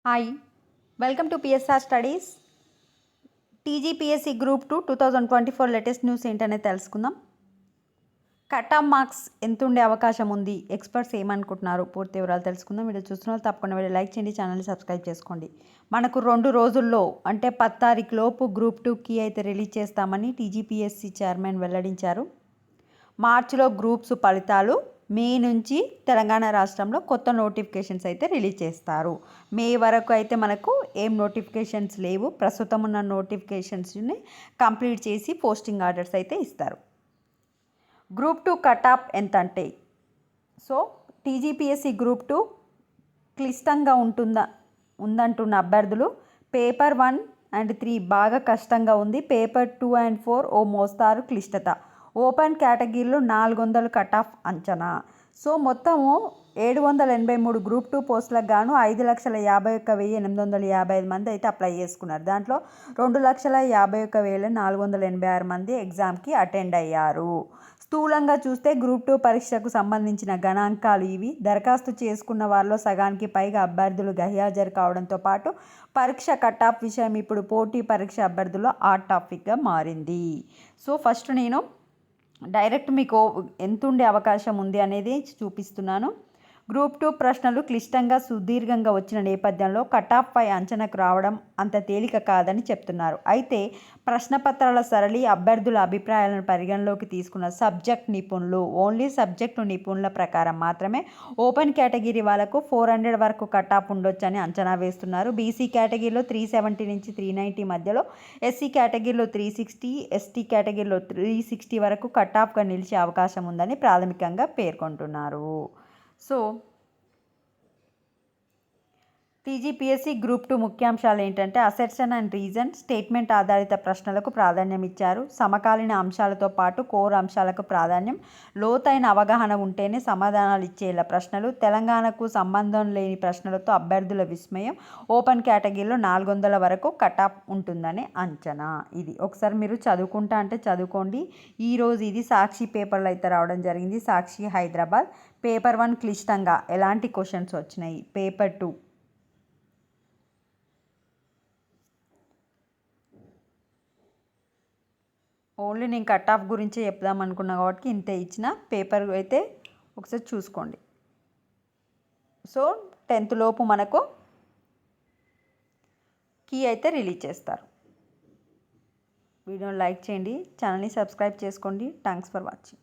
Hi, welcome to PSR studies. TGPSC group 2 2024 latest news ఏంటనేది తెలుసుకుందాం. Cut off marks ఎంత ఉండే అవకాశం ఉంది, ఎక్స్పర్ట్స్ ఏమనుకుంటున్నారు, పూర్తి వివరాలు తెలుసుకుందాం. వీడియో చూస్తున్న వాళ్ళు తప్పకుండా వీడియో లైక్ చేయండి, ఛానల్ని సబ్స్క్రైబ్ చేసుకోండి. మనకు 2 రోజుల్లో అంటే 10 తారీఖు లోపు గ్రూప్ 2కి అయితే రిలీజ్ చేస్తామని టీజీపీఎస్సీ చైర్మన్ వెల్లడించారు. మార్చిలో గ్రూప్స్ ఫలితాలు, మే నుంచి తెలంగాణ రాష్ట్రంలో కొత్త నోటిఫికేషన్స్ అయితే రిలీజ్ చేస్తారు. మే వరకు అయితే మనకు ఏం నోటిఫికేషన్స్ లేవు. ప్రస్తుతం ఉన్న నోటిఫికేషన్స్ని కంప్లీట్ చేసి పోస్టింగ్ ఆర్డర్స్ అయితే ఇస్తారు. గ్రూప్ 2 కట్ ఆఫ్ ఎంత అంటే, సో టీజీపీఎస్సీ గ్రూప్ 2 క్లిష్టంగా ఉందంటున్న అభ్యర్థులు పేపర్ 1 అండ్ 3 బాగా కష్టంగా ఉంది. పేపర్ 2 అండ్ 4 ఓ మోస్తారు క్లిష్టత. ఓపెన్ కేటగిరీలో 400 కట్ ఆఫ్ అంచనా. సో మొత్తము 783 గ్రూప్ 2 పోస్టులకు గాను 5,51,855 మంది అయితే అప్లై చేసుకున్నారు. దాంట్లో 2,51,486 మంది ఎగ్జామ్కి అటెండ్ అయ్యారు. స్థూలంగా చూస్తే గ్రూప్ 2 పరీక్షకు సంబంధించిన గణాంకాలు ఇవి. దరఖాస్తు చేసుకున్న వారిలో సగానికి పైగా అభ్యర్థులు గైహాజరు కావడంతో పాటు పరీక్ష కట్ ఆఫ్ విషయం ఇప్పుడు పోటీ పరీక్ష అభ్యర్థుల్లో హాట్ టాపిక్గా మారింది. సో ఫస్ట్ నేను డైరెక్ట్ మీకు ఎంత ఉండే అవకాశం ఉంది అనేది చూపిస్తున్నాను. గ్రూప్ 2 ప్రశ్నలు క్లిష్టంగా సుదీర్ఘంగా వచ్చిన నేపథ్యంలో కట్ ఆఫ్ పై అంచనాకు రావడం అంత తేలిక కాదని చెప్తున్నారు. అయితే ప్రశ్నపత్రాల సరళి, అభ్యర్థుల అభిప్రాయాలను పరిగణలోకి తీసుకున్న సబ్జెక్ట్ నిపుణులు, ఓన్లీ సబ్జెక్టు నిపుణుల ప్రకారం మాత్రమే ఓపెన్ కేటగిరీ వాళ్ళకు 400 వరకు కట్ ఆఫ్ ఉండొచ్చని అంచనా వేస్తున్నారు. బీసీ కేటగిరీలో 370 నుంచి 390 మధ్యలో, ఎస్సీ కేటగిరీలో 360, ఎస్టీ కేటగిరీలో 360 వరకు కట్ ఆఫ్గా నిలిచే అవకాశం ఉందని ప్రాథమికంగా పేర్కొంటున్నారు. సో టీజీపీఎస్సీ గ్రూప్ 2 ముఖ్యాంశాలు ఏంటంటే, అసెర్షన్ అండ్ రీజన్, స్టేట్మెంట్ ఆధారిత ప్రశ్నలకు ప్రాధాన్యం ఇచ్చారు. సమకాలీన అంశాలతో పాటు కోర్ అంశాలకు ప్రాధాన్యం, లోతైన అవగాహన ఉంటేనే సమాధానాలు ఇచ్చేలా ప్రశ్నలు, తెలంగాణకు సంబంధం లేని ప్రశ్నలతో అభ్యర్థుల విస్మయం, ఓపెన్ కేటగిరీలో 400 వరకు కట్ ఆఫ్ ఉంటుందని అంచనా. ఇది ఒకసారి మీరు చదువుకుంటా అంటే చదువుకోండి. ఈరోజు ఇది సాక్షి పేపర్లో అయితే రావడం జరిగింది. సాక్షి హైదరాబాద్. పేపర్ 1 క్లిష్టంగా ఎలాంటి క్వశ్చన్స్ వచ్చినాయి, పేపర్ 2 ఓన్లీ నేను కట్ ఆఫ్ గురించి చెప్దాం అనుకున్నా కాబట్టి ఇంతే ఇచ్చిన. పేపర్ అయితే ఒకసారి చూసుకోండి. సో 10th లోపు మనకు కీ అయితే రిలీజ్ చేస్తారు. వీడియోని లైక్ చేయండి, ఛానల్ని సబ్స్క్రైబ్ చేసుకోండి. Thanks for watching.